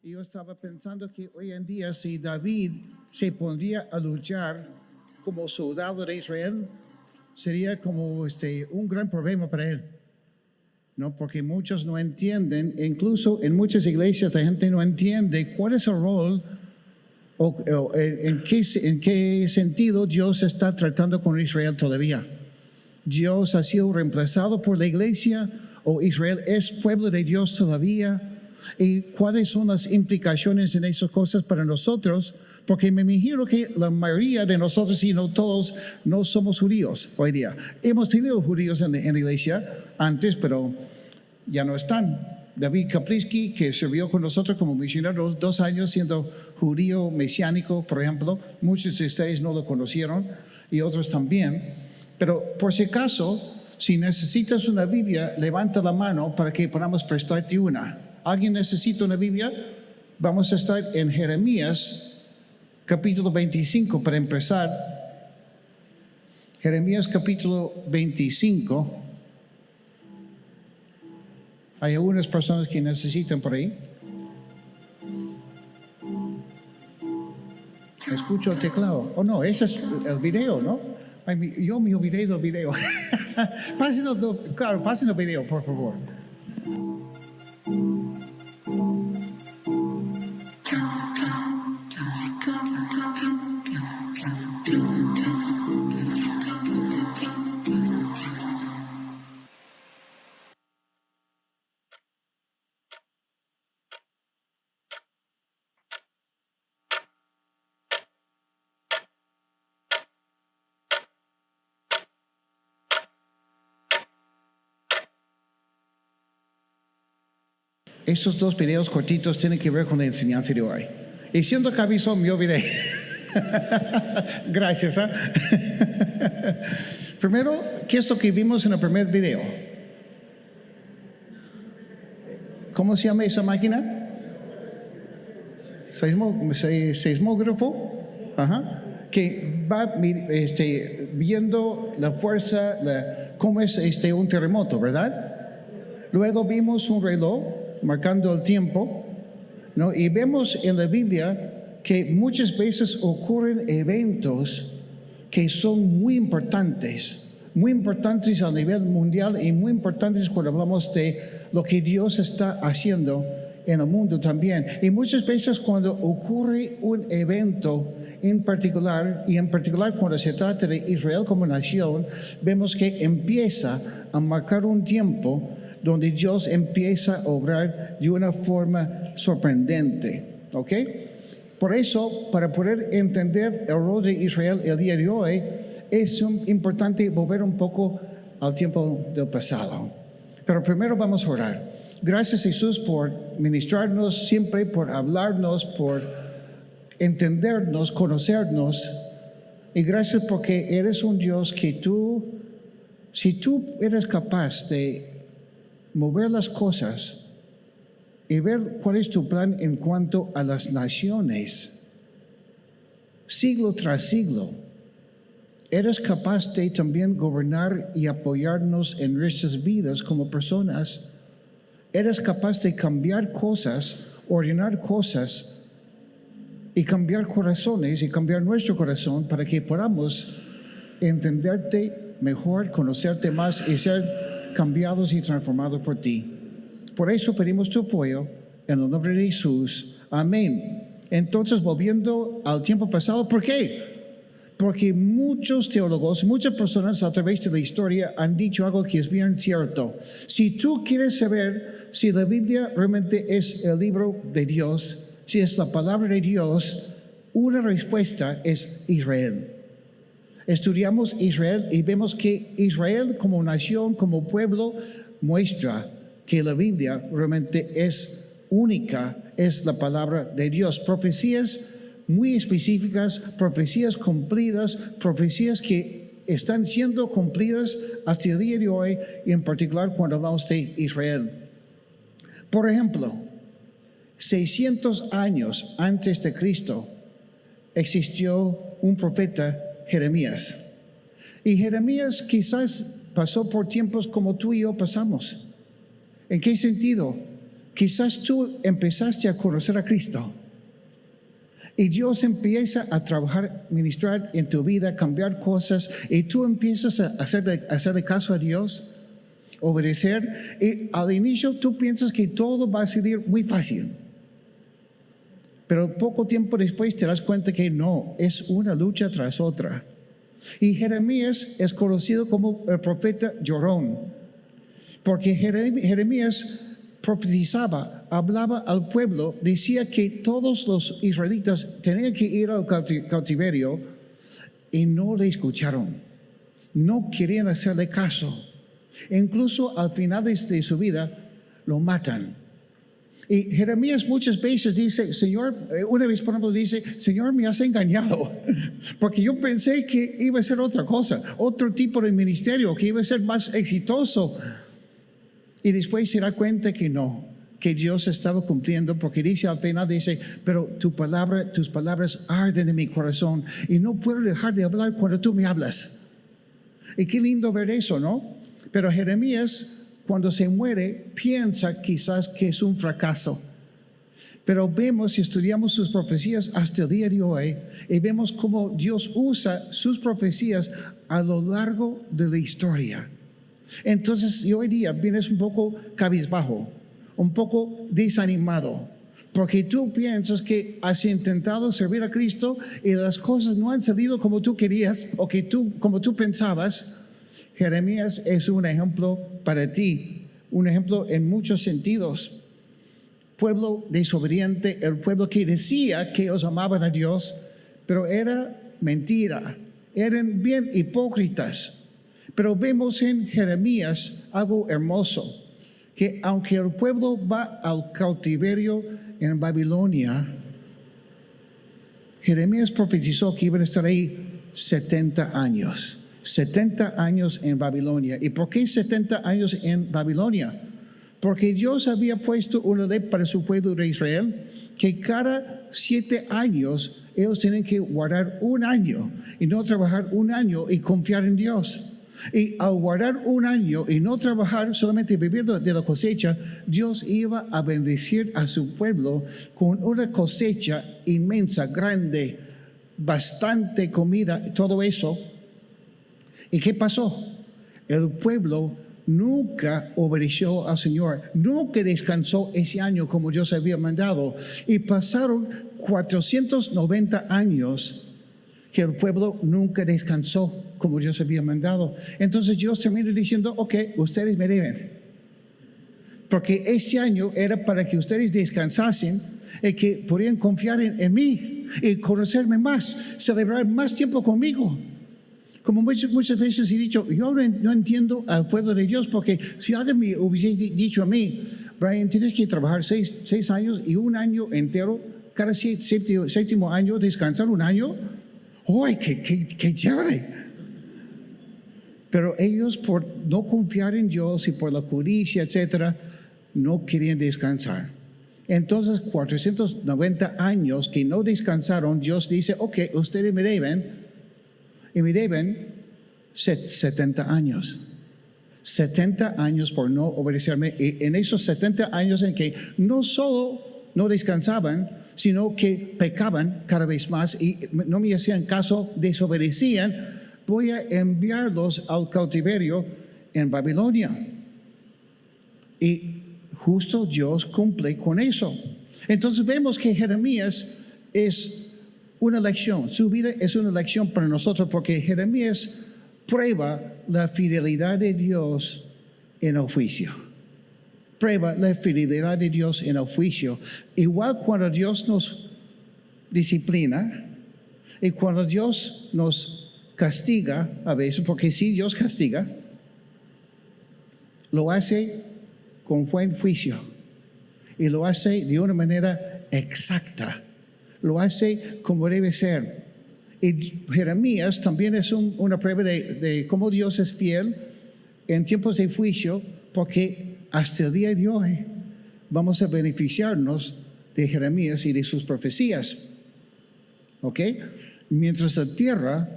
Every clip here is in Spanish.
Y yo estaba pensando que hoy en día si David se pondría a luchar como soldado de Israel, sería como un gran problema para él, ¿no? Porque muchos no entienden, incluso en muchas iglesias la gente no entiende cuál es el rol o en qué sentido Dios está tratando con Israel todavía. Dios ha sido reemplazado por la iglesia o Israel es pueblo de Dios todavía. ¿Y cuáles son las implicaciones en esas cosas para nosotros? Porque me imagino que la mayoría de nosotros, y no todos, no somos judíos hoy día. Hemos tenido judíos en la iglesia antes, pero ya no están. David Kapliski, que sirvió con nosotros como misionero 2 años siendo judío mesiánico, por ejemplo. Muchos de ustedes no lo conocieron y otros también. Pero por si acaso, si necesitas una Biblia, levanta la mano para que podamos prestarte una. ¿Alguien necesita una Biblia? Vamos a estar en Jeremías, capítulo 25, para empezar. Jeremías, capítulo 25. Hay algunas personas que necesitan por ahí. Escucho el teclado. Oh, no, ese es el video, ¿no? Ay, yo me olvidé del video. Pásenlo el video, por favor. Estos 2 videos cortitos tienen que ver con la enseñanza de hoy. Y siendo que aviso, me olvidé. Gracias. Primero, ¿qué es lo que vimos en el primer video? ¿Cómo se llama esa máquina? Seismógrafo. Ajá. Que va viendo la fuerza, cómo es un terremoto, ¿verdad? Luego vimos un reloj marcando el tiempo, ¿no? Y vemos en la Biblia que muchas veces ocurren eventos que son muy importantes a nivel mundial y muy importantes cuando hablamos de lo que Dios está haciendo en el mundo también. Y muchas veces cuando ocurre un evento en particular, y en particular cuando se trata de Israel como nación, vemos que empieza a marcar un tiempo donde Dios empieza a obrar de una forma sorprendente, ¿ok? Por eso, para poder entender el rol de Israel el día de hoy, es importante volver un poco al tiempo del pasado. Pero primero vamos a orar. Gracias, Jesús, por ministrarnos siempre, por hablarnos, por entendernos, conocernos. Y gracias porque eres un Dios que si tú eres capaz de mover las cosas y ver cuál es tu plan en cuanto a las naciones, siglo tras siglo, eres capaz de también gobernar y apoyarnos en nuestras vidas como personas. Eres capaz de cambiar cosas, ordenar cosas y cambiar corazones y cambiar nuestro corazón para que podamos entenderte mejor, conocerte más y ser cambiados y transformados por ti. Por eso pedimos tu apoyo en el nombre de Jesús. Amén. Entonces, volviendo al tiempo pasado, ¿por qué? Porque muchos teólogos, muchas personas a través de la historia han dicho algo que es bien cierto. Si tú quieres saber si la Biblia realmente es el libro de Dios, si es la palabra de Dios, una respuesta es Israel. Estudiamos Israel y vemos que Israel como nación, como pueblo, muestra que la Biblia realmente es única, es la palabra de Dios. Profecías muy específicas, profecías cumplidas, profecías que están siendo cumplidas hasta el día de hoy, y en particular cuando hablamos de Israel. Por ejemplo, 600 años antes de Cristo existió un profeta, Jeremías. Y Jeremías quizás pasó por tiempos como tú y yo pasamos. ¿En qué sentido? quizás tú empezaste a conocer a Cristo. Y Dios empieza a trabajar, ministrar en tu vida, cambiar cosas, y tú empiezas a hacerle caso a Dios, obedecer, y al inicio tú piensas que todo va a salir muy fácil. Pero poco tiempo después te das cuenta que no, es una lucha tras otra. Y Jeremías es conocido como el profeta llorón, porque Jeremías profetizaba, hablaba al pueblo, decía que todos los israelitas tenían que ir al cautiverio y no le escucharon, no querían hacerle caso. Incluso al final de su vida lo matan. Y Jeremías muchas veces dice, Señor, una vez por ejemplo dice, Señor, me has engañado, porque yo pensé que iba a ser otra cosa, otro tipo de ministerio, que iba a ser más exitoso. Y después se da cuenta que no, que Dios estaba cumpliendo, porque dice al final, dice, pero tus palabras arden en mi corazón y no puedo dejar de hablar cuando tú me hablas. Y qué lindo ver eso, ¿no? Pero Jeremías, cuando se muere, piensa quizás que es un fracaso. Pero vemos y estudiamos sus profecías hasta el día de hoy y vemos cómo Dios usa sus profecías a lo largo de la historia. Entonces, si hoy día vienes un poco cabizbajo, un poco desanimado, porque tú piensas que has intentado servir a Cristo y las cosas no han salido como tú querías o como tú pensabas, Jeremías es un ejemplo para ti, un ejemplo en muchos sentidos. Pueblo desobediente, el pueblo que decía que ellos amaban a Dios, pero era mentira, eran bien hipócritas. Pero vemos en Jeremías algo hermoso, que aunque el pueblo va al cautiverio en Babilonia, Jeremías profetizó que iban a estar ahí 70 años. 70 años en Babilonia. ¿Y por qué 70 años en Babilonia? Porque Dios había puesto una ley para su pueblo de Israel, que cada 7 años ellos tienen que guardar un año y no trabajar un año y confiar en Dios. Y al guardar un año y no trabajar, solamente vivir de la cosecha, Dios iba a bendecir a su pueblo con una cosecha inmensa, grande, bastante comida, todo eso. ¿Y qué pasó? El pueblo nunca obedeció al Señor, nunca descansó ese año como Dios había mandado. Y pasaron 490 años que el pueblo nunca descansó como Dios había mandado. Entonces Dios termina diciendo, ok, ustedes me deben. Porque este año era para que ustedes descansasen y que podían confiar en mí y conocerme más, celebrar más tiempo conmigo. Como muchas veces he dicho, yo no entiendo al pueblo de Dios, porque si alguien me hubiese dicho a mí, Brian, tienes que trabajar 6 años y un año entero, cada séptimo año, descansar un año, ¡ay, qué chévere! Pero ellos, por no confiar en Dios y por la codicia, etcétera, no querían descansar. Entonces, 490 años que no descansaron, Dios dice, ok, ustedes me deben. Y me deben 70 años. 70 años por no obedecerme. Y en esos 70 años en que no solo no descansaban, sino que pecaban cada vez más y no me hacían caso, desobedecían, voy a enviarlos al cautiverio en Babilonia. Y justo Dios cumple con eso. Entonces vemos que Jeremías es una lección, su vida es una lección para nosotros, porque Jeremías prueba la fidelidad de Dios en el juicio. Prueba la fidelidad de Dios en el juicio. Igual cuando Dios nos disciplina y cuando Dios nos castiga a veces, porque si Dios castiga, lo hace con buen juicio y lo hace de una manera exacta. Lo hace como debe ser. Y Jeremías también es una prueba de cómo Dios es fiel en tiempos de juicio, porque hasta el día de hoy vamos a beneficiarnos de Jeremías y de sus profecías. ¿Ok? Mientras la tierra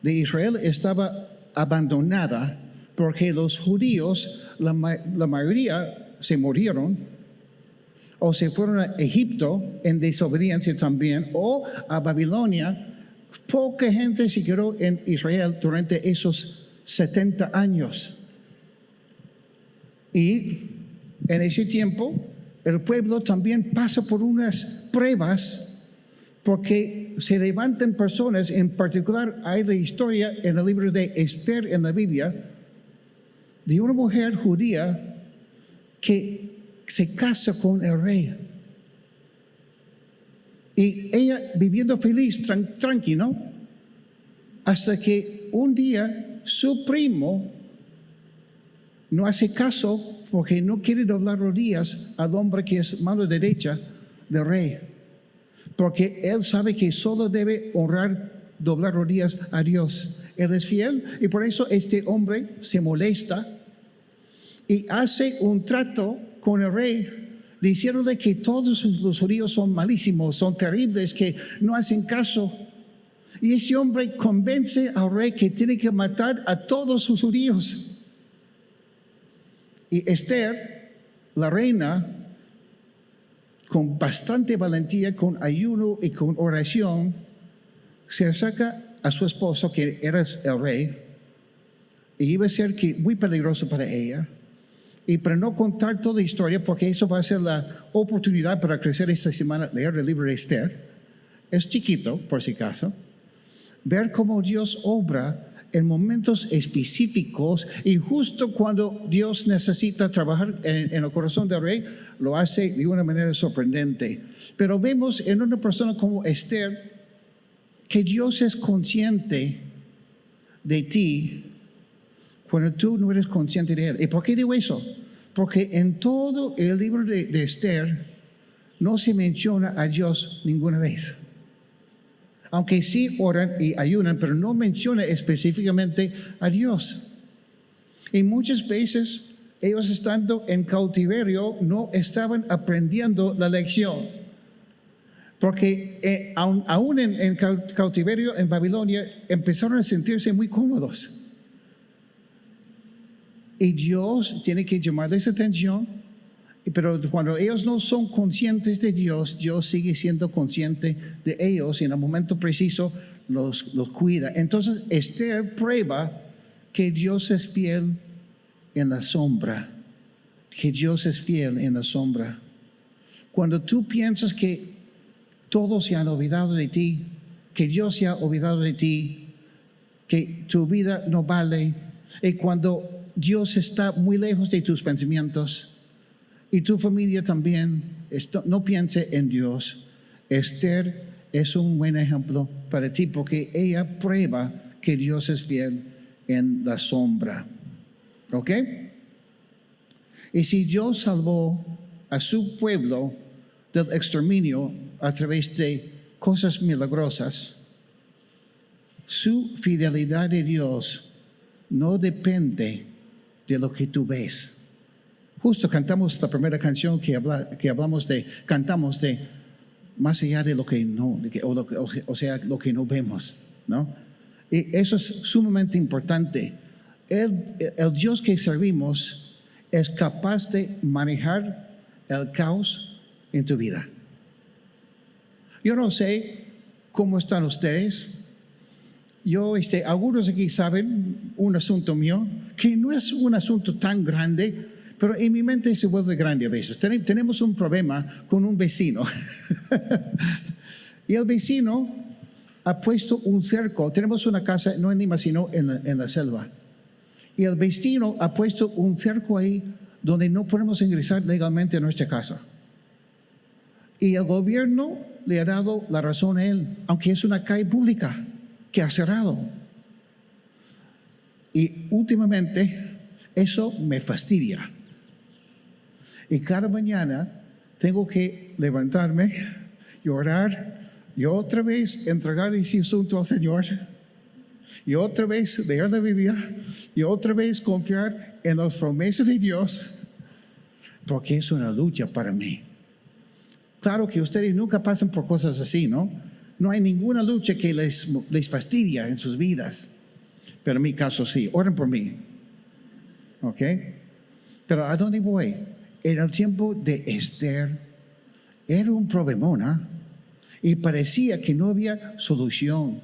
de Israel estaba abandonada, porque los judíos, la mayoría se murieron, o se fueron a Egipto en desobediencia también, o a Babilonia. Poca gente se quedó en Israel durante esos 70 años. Y en ese tiempo, el pueblo también pasa por unas pruebas porque se levantan personas. En particular, hay la historia en el libro de Esther en la Biblia de una mujer judía que se casa con el rey. Y ella viviendo feliz, tranquilo, hasta que un día su primo no hace caso porque no quiere doblar rodillas al hombre que es mano derecha del rey. Porque él sabe que solo debe honrar, doblar rodillas a Dios. Él es fiel y por eso este hombre se molesta y hace un trato con el rey, diciéndole que todos los judíos son malísimos, son terribles, que no hacen caso. Y este hombre convence al rey que tiene que matar a todos sus judíos. Y Esther, la reina, con bastante valentía, con ayuno y con oración, se acerca a su esposo, que era el rey, y iba a ser muy peligroso para ella. Y para no contar toda la historia, porque eso va a ser la oportunidad para crecer esta semana, leer el libro de Esther. Es chiquito, por si acaso. Ver cómo Dios obra en momentos específicos y justo cuando Dios necesita trabajar en el corazón del rey, lo hace de una manera sorprendente. Pero vemos en una persona como Esther que Dios es consciente de ti cuando tú no eres consciente de Él. ¿Y por qué digo eso? Porque en todo el libro de Esther no se menciona a Dios ninguna vez. Aunque sí oran y ayunan, pero no menciona específicamente a Dios. Y muchas veces ellos estando en cautiverio no estaban aprendiendo la lección. Porque aún en cautiverio en Babilonia empezaron a sentirse muy cómodos. Y Dios tiene que llamarles atención, pero cuando ellos no son conscientes de Dios, Dios sigue siendo consciente de ellos y en el momento preciso los cuida. Entonces Esther prueba que Dios es fiel en la sombra, que Dios es fiel en la sombra. Cuando tú piensas que todos se han olvidado de ti, que Dios se ha olvidado de ti, que tu vida no vale, y cuando Dios está muy lejos de tus pensamientos y tu familia también no piense en Dios, Esther es un buen ejemplo para ti porque ella prueba que Dios es fiel en la sombra. ¿Ok? Y si Dios salvó a su pueblo del exterminio a través de cosas milagrosas, su fidelidad de Dios no depende de lo que tú ves. Justo cantamos la primera canción cantamos de más allá de lo que no, o sea, lo que no vemos, ¿no? Y eso es sumamente importante. El Dios que servimos es capaz de manejar el caos en tu vida. Yo no sé cómo están ustedes. Algunos aquí saben un asunto mío, que no es un asunto tan grande, pero en mi mente se vuelve grande a veces. Tenemos un problema con un vecino. Y el vecino ha puesto un cerco. Tenemos una casa, no en Lima, sino en la selva. Y el vecino ha puesto un cerco ahí donde no podemos ingresar legalmente a nuestra casa. Y el gobierno le ha dado la razón a él, aunque es una calle pública que ha cerrado. Y últimamente eso me fastidia. Y cada mañana tengo que levantarme y orar y otra vez entregar ese asunto al Señor y otra vez leer la Biblia y otra vez confiar en las promesas de Dios, porque es una lucha para mí. Claro que ustedes nunca pasan por cosas así, ¿no? No hay ninguna lucha que les fastidia en sus vidas. Pero en mi caso sí. Oren por mí. ¿Ok? Pero ¿a dónde voy? En el tiempo de Esther, Era un problemona y parecía que no había solución.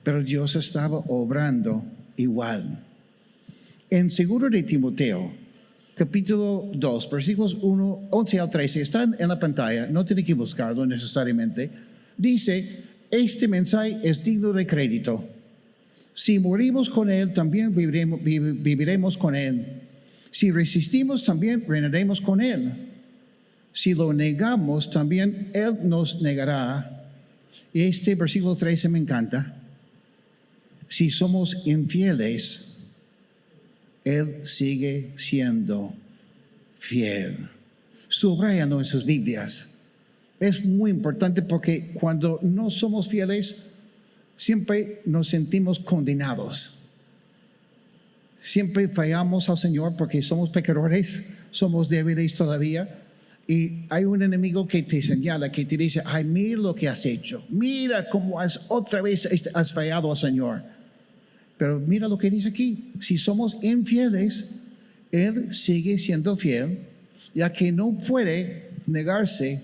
Pero Dios estaba obrando igual. En 2 de Timoteo, capítulo 2, versículos 11 al 13, están en la pantalla, no tiene que buscarlo necesariamente. Dice, este mensaje es digno de crédito. Si morimos con Él, también viviremos con Él. Si resistimos, también reinaremos con Él. Si lo negamos, también Él nos negará. Y este versículo 13 me encanta. Si somos infieles, Él sigue siendo fiel. Subrayando en sus Biblias. Es muy importante porque cuando no somos fieles, siempre nos sentimos condenados. Siempre fallamos al Señor porque somos pecadores, somos débiles todavía. Y hay un enemigo que te señala, que te dice, ay, mira lo que has hecho. Mira cómo otra vez has fallado al Señor. Pero mira lo que dice aquí. Si somos infieles, Él sigue siendo fiel, ya que no puede negarse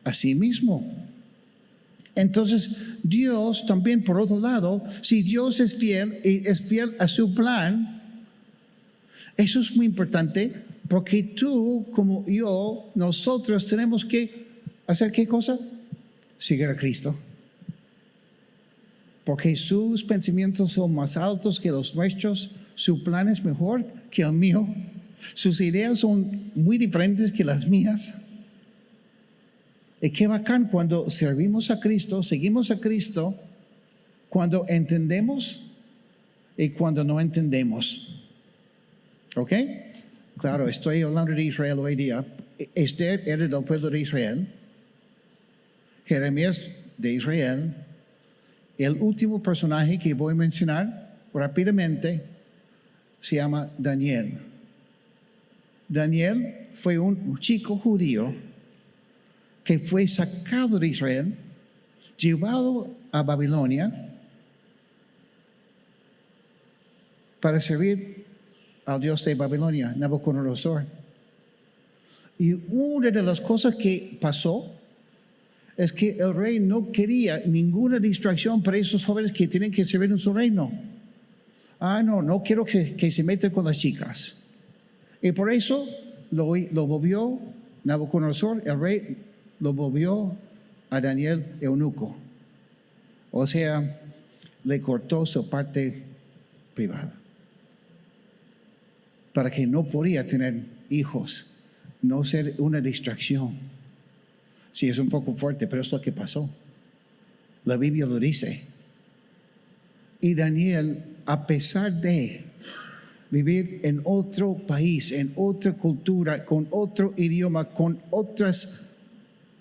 a sí mismo. Entonces, Dios también, por otro lado, si Dios es fiel y es fiel a su plan, eso es muy importante, porque tú, como yo, nosotros tenemos que hacer ¿qué cosa? Seguir a Cristo. Porque sus pensamientos son más altos que los nuestros, su plan es mejor que el mío, sus ideas son muy diferentes que las mías. Y qué bacán cuando servimos a Cristo, seguimos a Cristo, cuando entendemos y cuando no entendemos. ¿Ok? Claro, estoy hablando de Israel hoy día. Esther era del pueblo de Israel. Jeremías de Israel. El último personaje que voy a mencionar rápidamente se llama Daniel. Daniel fue un chico judío que fue sacado de Israel, llevado a Babilonia para servir al Dios de Babilonia, Nabucodonosor. Y una de las cosas que pasó es que el rey no quería ninguna distracción para esos jóvenes que tienen que servir en su reino. No quiero que se metan con las chicas. Y por eso lo volvió Nabucodonosor, el rey, lo volvió a Daniel eunuco. O sea, le cortó su parte privada. Para que no podía tener hijos, no ser una distracción. Sí, es un poco fuerte, pero es lo que pasó. La Biblia lo dice. Y Daniel, a pesar de vivir en otro país, en otra cultura, con otro idioma, con otras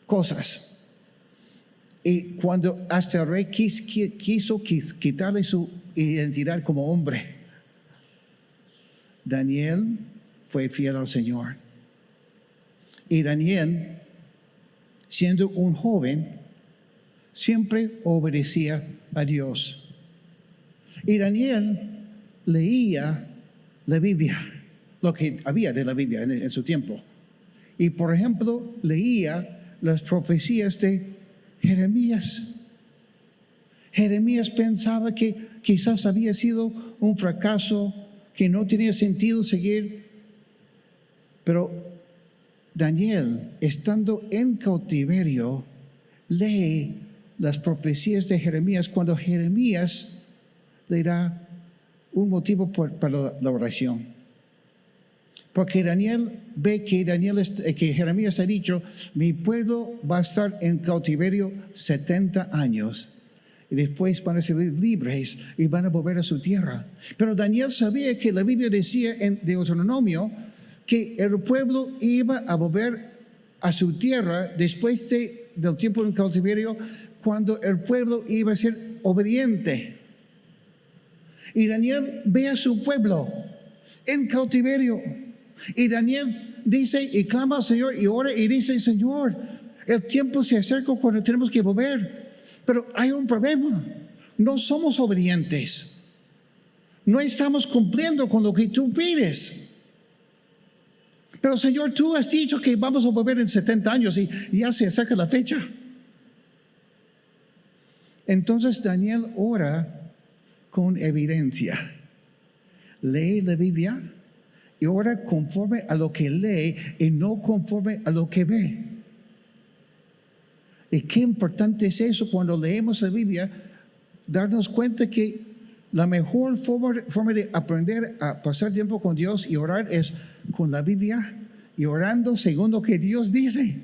cosas, y cuando hasta el rey quiso quitarle su identidad como hombre, Daniel fue fiel al Señor. Y Daniel, siendo un joven, siempre obedecía a Dios. Y Daniel leía la Biblia, lo que había de la Biblia en su tiempo. Y por ejemplo, leía las profecías de Jeremías. Jeremías pensaba que quizás había sido un fracaso, que no tenía sentido seguir. Pero Daniel, estando en cautiverio, lee las profecías de Jeremías cuando Jeremías le da un motivo para la oración. Porque Daniel ve que Jeremías ha dicho, mi pueblo va a estar en cautiverio 70 años. Y después van a ser libres y van a volver a su tierra. Pero Daniel sabía que la Biblia decía en Deuteronomio que el pueblo iba a volver a su tierra después del tiempo en cautiverio, cuando el pueblo iba a ser obediente. Y Daniel ve a su pueblo en cautiverio. Y Daniel dice y clama al Señor y ora y dice, Señor, el tiempo se acerca cuando tenemos que volver. Pero hay un problema. No somos obedientes. No estamos cumpliendo con lo que tú pides. Pero Señor, tú has dicho que vamos a volver en 70 años y ya se acerca la fecha. Entonces Daniel ora con evidencia. Lee la Biblia y ora conforme a lo que lee y no conforme a lo que ve. Y qué importante es eso cuando leemos la Biblia, darnos cuenta que la mejor forma de aprender a pasar tiempo con Dios y orar es con la Biblia y orando según lo que Dios dice.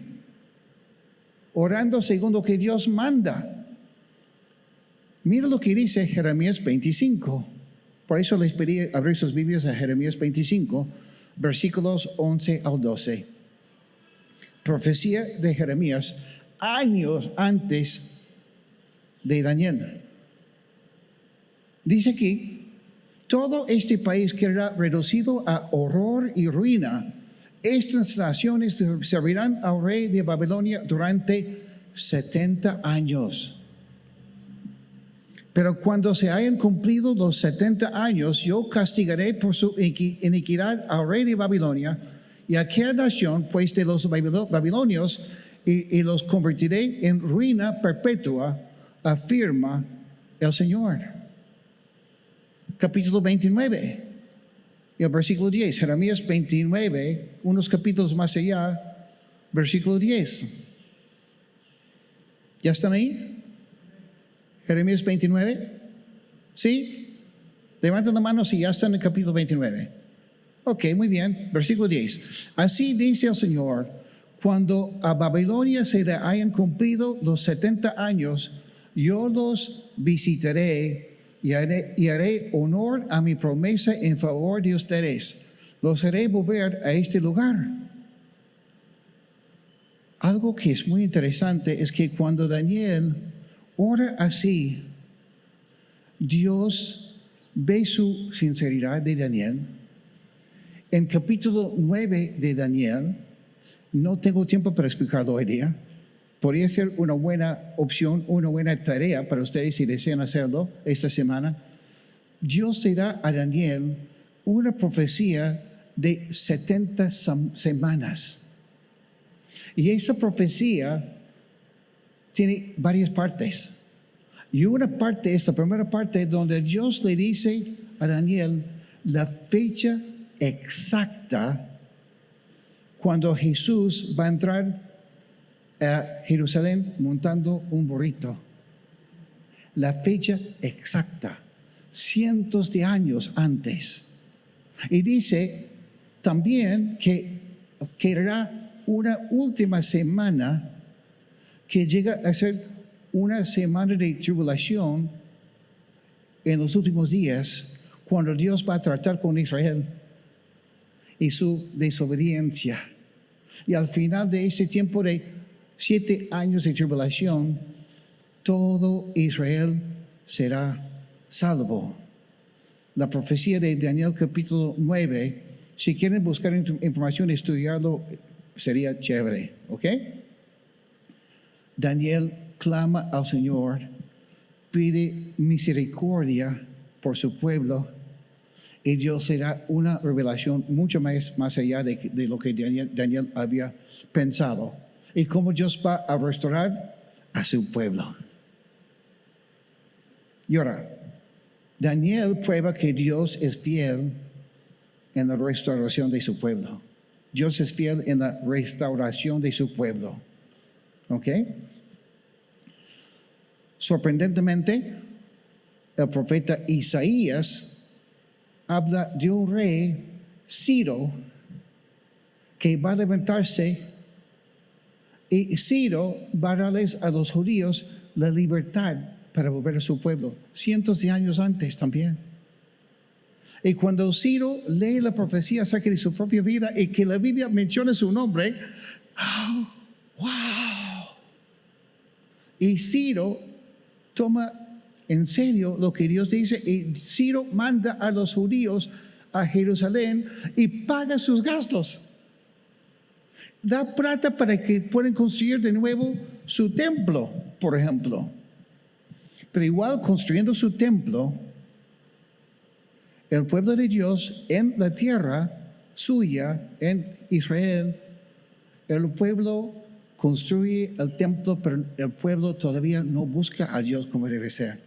Orando según lo que Dios manda. Mira lo que dice Jeremías 25. Por eso les pedí abrir sus Biblias a Jeremías 25, versículos 11 al 12. Profecía de Jeremías años antes de Daniel. Dice aquí, todo este país quedará reducido a horror y ruina. Estas naciones servirán al rey de Babilonia durante 70 años. Pero cuando se hayan cumplido los 70 años, yo castigaré por su iniquidad al rey de Babilonia y a aquella nación, pues de los babilonios, y los convertiré en ruina perpetua, afirma el Señor. Capítulo 29, y el versículo 10. Jeremías 29, unos capítulos más allá, versículo 10. ¿Ya están ahí? Jeremías 29. ¿Sí? Levanten la mano si ya están en el capítulo 29. Ok, muy bien. Versículo 10. Así dice el Señor, cuando a Babilonia se le hayan cumplido los 70 años, yo los visitaré y haré honor a mi promesa en favor de ustedes. Los haré volver a este lugar. Algo que es muy interesante es que cuando Daniel ora así, Dios ve su sinceridad de Daniel. En capítulo 9 de Daniel, no tengo tiempo para explicarlo hoy día. Podría ser una buena opción, una buena tarea para ustedes si desean hacerlo esta semana. Dios le da a Daniel una profecía de 70 semanas. Y esa profecía tiene varias partes. Y una parte es la primera parte donde Dios le dice a Daniel la fecha exacta cuando Jesús va a entrar a Jerusalén montando un burrito. La fecha exacta, cientos de años antes. Y dice también que quedará una última semana que llega a ser una semana de tribulación en los últimos días, cuando Dios va a tratar con Israel y su desobediencia. Y al final de ese tiempo de 7 años de tribulación, todo Israel será salvo. La profecía de Daniel capítulo 9, si quieren buscar información, estudiarlo, sería chévere, ¿ok? Daniel clama al Señor, pide misericordia por su pueblo, y Dios le da una revelación mucho más allá de lo que Daniel había pensado. Y cómo Dios va a restaurar a su pueblo. Y ahora, Daniel prueba que Dios es fiel en la restauración de su pueblo. Dios es fiel en la restauración de su pueblo. ¿Ok? Sorprendentemente, el profeta Isaías habla de un rey, Ciro, que va a levantarse, y Ciro va a darles a los judíos la libertad para volver a su pueblo, cientos de años antes también. Y cuando Ciro lee la profecía acerca de su propia vida y que la Biblia menciona su nombre, ¡oh, wow! Y Ciro toma en serio lo que Dios dice, y Ciro manda a los judíos a Jerusalén y paga sus gastos. Da plata para que puedan construir de nuevo su templo, por ejemplo. Pero igual construyendo su templo, el pueblo de Dios en la tierra suya en Israel, el pueblo construye el templo, pero el pueblo todavía no busca a Dios como debe ser.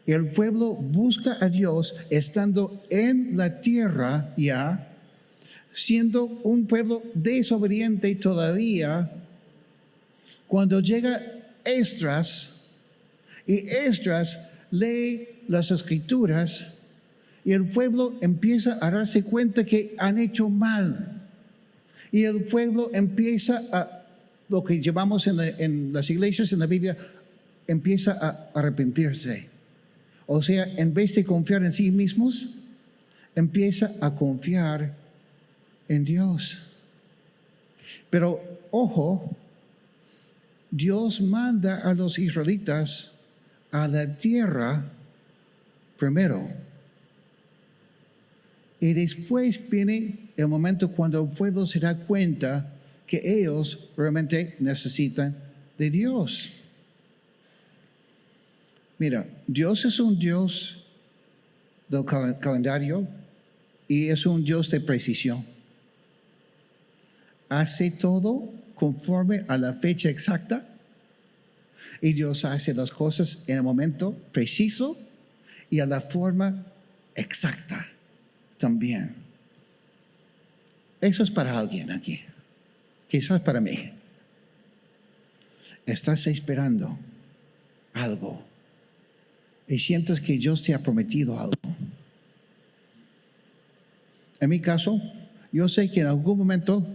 El pueblo busca a Dios estando en la tierra ya, siendo un pueblo desobediente todavía. Cuando llega Esdras, y Esdras lee las escrituras, y el pueblo empieza a darse cuenta que han hecho mal. Y el pueblo empieza a, lo que llevamos en las iglesias, en la Biblia, empieza a arrepentirse. O sea, en vez de confiar en sí mismos, empieza a confiar en Dios. Pero, ojo, Dios manda a los israelitas a la tierra primero. Y después viene el momento cuando el pueblo se da cuenta que ellos realmente necesitan de Dios. Mira, Dios es un Dios del calendario y es un Dios de precisión. Hace todo conforme a la fecha exacta y Dios hace las cosas en el momento preciso y a la forma exacta también. Eso es para alguien aquí, quizás para mí. Estás esperando algo y sientes que Dios te ha prometido algo. En mi caso, yo sé que en algún momento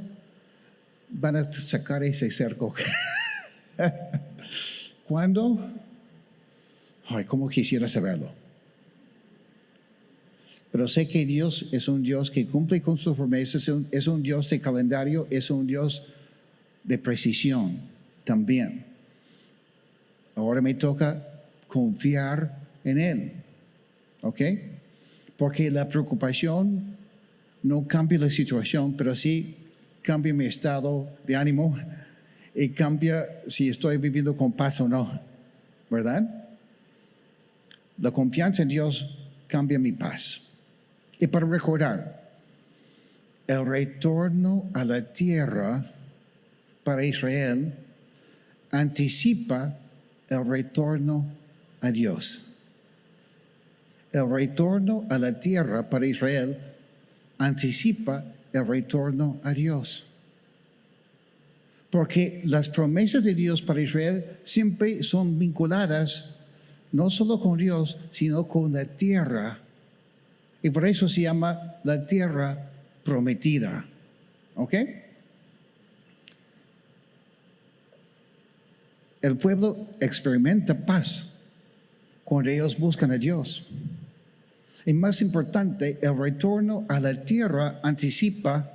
van a sacar ese cerco. ¿Cuándo? Ay, cómo quisiera saberlo. Pero sé que Dios es un Dios que cumple con sus promesas, es un Dios de calendario, es un Dios de precisión también. Ahora me toca confiar en Él, ¿ok? Porque la preocupación no cambia la situación, pero sí cambia mi estado de ánimo y cambia si estoy viviendo con paz o no, ¿verdad? La confianza en Dios cambia mi paz. Y para recordar, el retorno a la tierra para Israel anticipa el retorno a Dios. El retorno a la tierra para Israel anticipa el retorno a Dios. Porque las promesas de Dios para Israel siempre son vinculadas no solo con Dios, sino con la tierra. Y por eso se llama la tierra prometida. ¿Ok? El pueblo experimenta paz cuando ellos buscan a Dios. Y más importante, el retorno a la tierra anticipa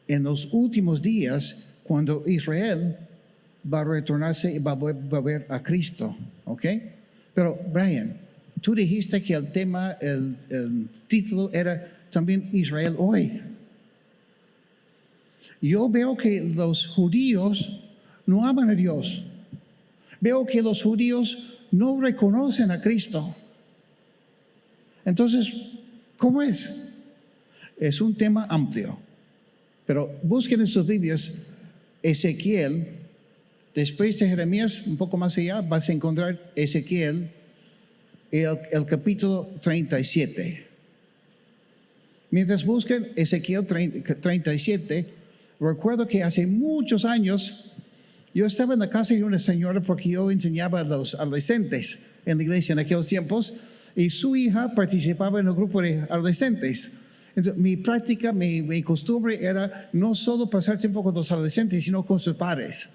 en los últimos días cuando Israel va a retornarse y va a ver a Cristo. ¿Ok? Pero Brian, tú dijiste que el tema, el título era también Israel hoy. Yo veo que los judíos no aman a Dios. Veo que los judíos no reconocen a Cristo. Entonces, ¿cómo es? Es un tema amplio. Pero busquen en sus Biblias Ezequiel. Después de Jeremías, un poco más allá, vas a encontrar Ezequiel, el capítulo 37. Mientras busquen Ezequiel 37, recuerdo que hace muchos años yo estaba en la casa de una señora porque yo enseñaba a los adolescentes en la iglesia en aquellos tiempos y su hija participaba en el grupo de adolescentes. Entonces, mi práctica, mi costumbre era no solo pasar tiempo con los adolescentes, sino con sus padres.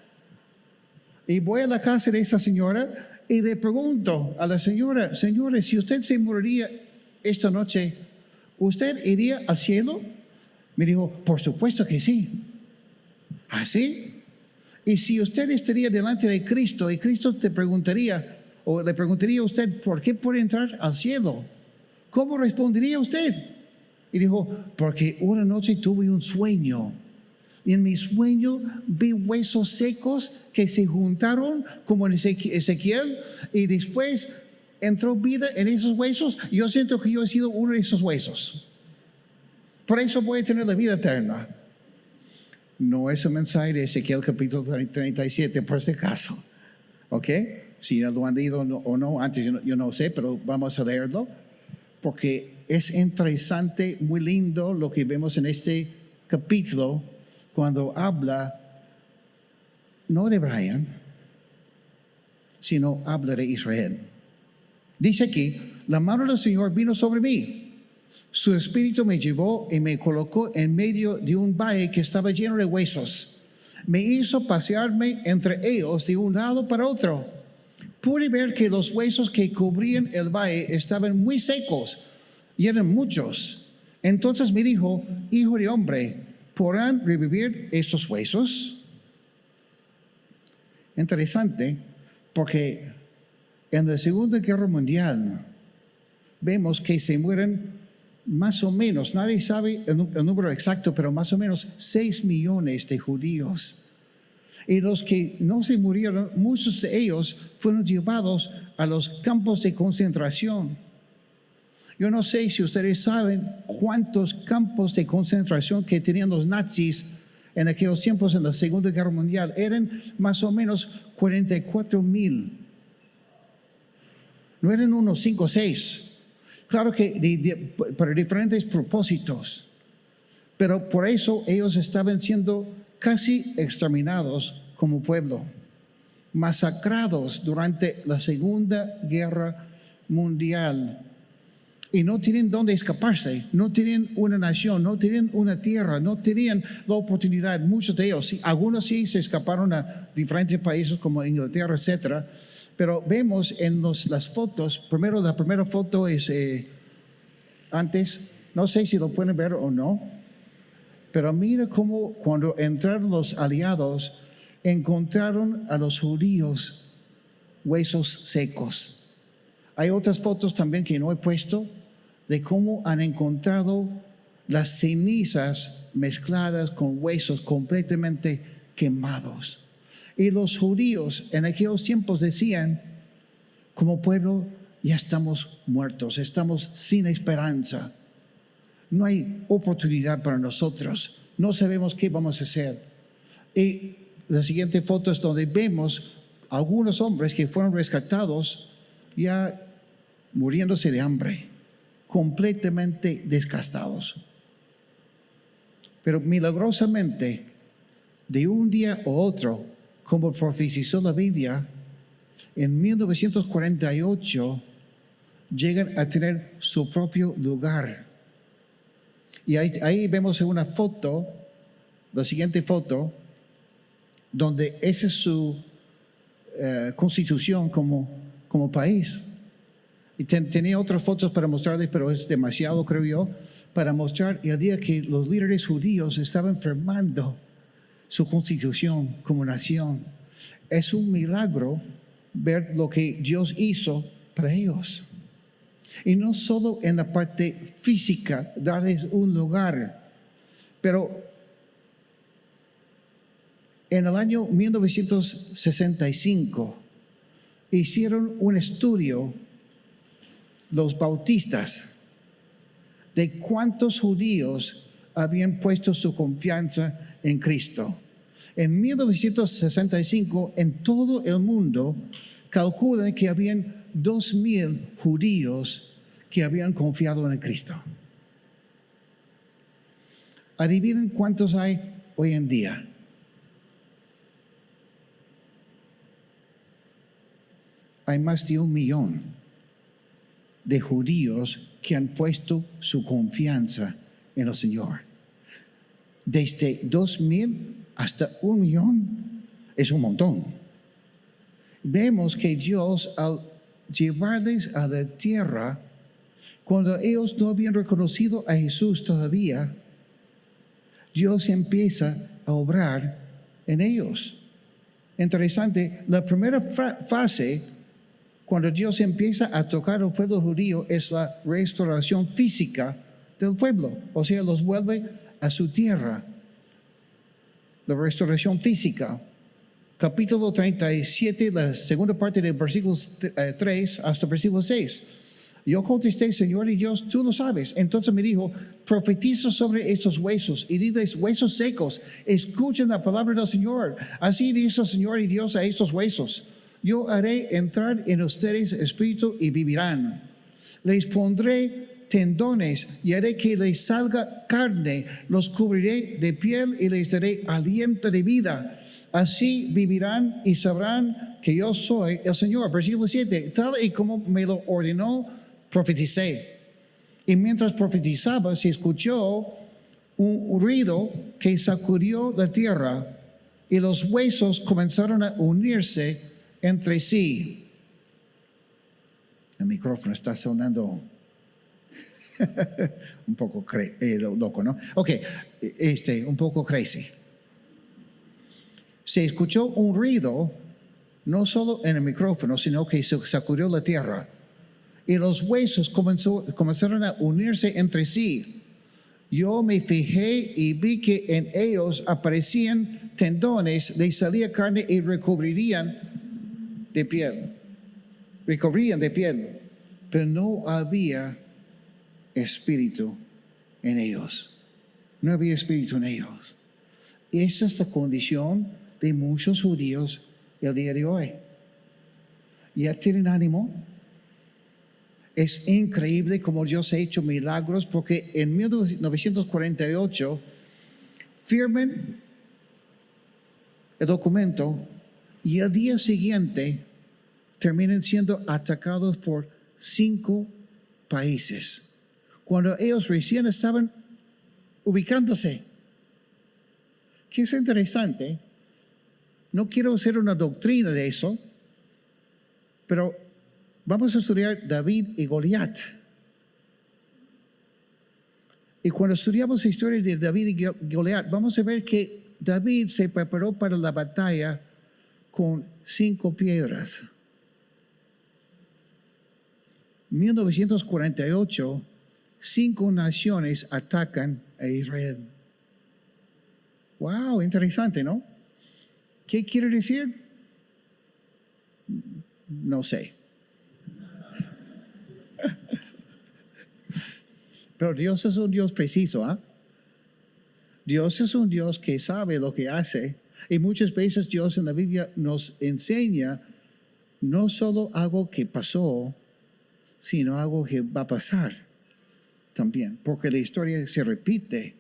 Y voy a la casa de esa señora y le pregunto a la señora, señora, si usted se moriría esta noche, ¿usted iría al cielo? Me dijo, por supuesto que sí. ¿Ah, sí? Y si usted estaría delante de Cristo y Cristo te preguntaría, o le preguntaría a usted, ¿por qué puede entrar al cielo? ¿Cómo respondería usted? Y dijo, porque una noche tuve un sueño. Y en mi sueño vi huesos secos que se juntaron como en Ezequiel y después entró vida en esos huesos. Yo siento que yo he sido uno de esos huesos. Por eso voy a tener la vida eterna. No es un mensaje de Ezequiel capítulo 37, por ese caso. ¿Ok? Si lo han leído o no, antes yo no sé, pero vamos a leerlo. Porque es interesante, muy lindo lo que vemos en este capítulo cuando habla, no de Brian, sino habla de Israel. Dice aquí, la mano del Señor vino sobre mí. Su espíritu me llevó y me colocó en medio de un valle que estaba lleno de huesos. Me hizo pasearme entre ellos de un lado para otro. Pude ver que los huesos que cubrían el valle estaban muy secos y eran muchos. Entonces me dijo, hijo de hombre, ¿podrán revivir estos huesos? Interesante, porque en la Segunda Guerra Mundial vemos que se mueren más o menos, nadie sabe el número exacto, pero más o menos 6 millones de judíos. Y los que no se murieron, muchos de ellos fueron llevados a los campos de concentración. Yo no sé si ustedes saben cuántos campos de concentración que tenían los nazis en aquellos tiempos en la Segunda Guerra Mundial. Eran más o menos 44,000. No eran unos 5 o 6. Claro que para diferentes propósitos. Pero por eso ellos estaban siendo casi exterminados como pueblo. Masacrados durante la Segunda Guerra Mundial. Y no tienen dónde escaparse, no tienen una nación, no tienen una tierra, no tenían la oportunidad. Muchos de ellos, sí, algunos sí se escaparon a diferentes países como Inglaterra, etcétera. Pero vemos en las fotos, primero la primera foto es antes, no sé si lo pueden ver o no, pero mira cómo cuando entraron los aliados, encontraron a los judíos huesos secos. Hay otras fotos también que no he puesto de cómo han encontrado las cenizas mezcladas con huesos completamente quemados. Y los judíos en aquellos tiempos decían, como pueblo ya estamos muertos, estamos sin esperanza. No hay oportunidad para nosotros, no sabemos qué vamos a hacer. Y la siguiente foto es donde vemos algunos hombres que fueron rescatados ya muriéndose de hambre, completamente desgastados. Pero milagrosamente, de un día a otro, como profetizó la Biblia, en 1948 llegan a tener su propio lugar. Y ahí vemos una foto, la siguiente foto, donde esa es su constitución como país. Y tenía otras fotos para mostrarles, pero es demasiado, creo yo, para mostrar el día que los líderes judíos estaban firmando su constitución como nación. Es un milagro ver lo que Dios hizo para ellos. Y no solo en la parte física, darles un lugar, pero en el año 1965 hicieron un estudio los bautistas de cuántos judíos habían puesto su confianza en Cristo. En 1965, en todo el mundo, calculan que habían 2,000 judíos que habían confiado en Cristo. Adivinen cuántos hay hoy en día. Hay más de 1 millón de judíos que han puesto su confianza en el Señor. Desde 2,000 hasta 1 millón es un montón. Vemos que Dios, al llevarles a la tierra, cuando ellos no habían reconocido a Jesús todavía, Dios empieza a obrar en ellos. Interesante, la primera fase, cuando Dios empieza a tocar al pueblo judío, es la restauración física del pueblo. O sea, los vuelve a su tierra. La restauración física. Capítulo 37, la segunda parte del versículo 3 hasta el versículo 6. Yo contesté, Señor y Dios, tú lo sabes. Entonces me dijo, profetiza sobre estos huesos y diles, huesos secos, escuchen la palabra del Señor. Así dice el Señor y Dios a estos huesos. Yo haré entrar en ustedes espíritu y vivirán. Les pondré tendones y haré que les salga carne. Los cubriré de piel y les daré aliento de vida. Así vivirán y sabrán que yo soy el Señor. Versículo 7. Tal y como me lo ordenó, profeticé. Y mientras profetizaba, se escuchó un ruido que sacudió la tierra y los huesos comenzaron a unirse entre sí. El micrófono está sonando un poco loco, ¿no? Ok, un poco crazy. Se escuchó un ruido, no solo en el micrófono, sino que se sacudió la tierra. Y los huesos comenzaron a unirse entre sí. Yo me fijé y vi que en ellos aparecían tendones, les salía carne y recubrían de piel. Pero no había espíritu en ellos. No había espíritu en ellos. Y esa es la condición de muchos judíos el día de hoy. ¿Ya tienen ánimo? Es increíble cómo Dios ha hecho milagros, porque en 1948 firman el documento y el día siguiente terminan siendo atacados por 5 países, cuando ellos recién estaban ubicándose. Que es interesante. No quiero hacer una doctrina de eso, pero vamos a estudiar David y Goliat. Y cuando estudiamos la historia de David y Goliat, vamos a ver que David se preparó para la batalla con 5 piedras. 1948, 5 naciones atacan a Israel. Wow, interesante, ¿no? ¿Qué quiere decir? No sé. Pero Dios es un Dios preciso, ¿eh? Dios es un Dios que sabe lo que hace. Y muchas veces Dios en la Biblia nos enseña no solo algo que pasó, sino algo que va a pasar también. Porque la historia se repite.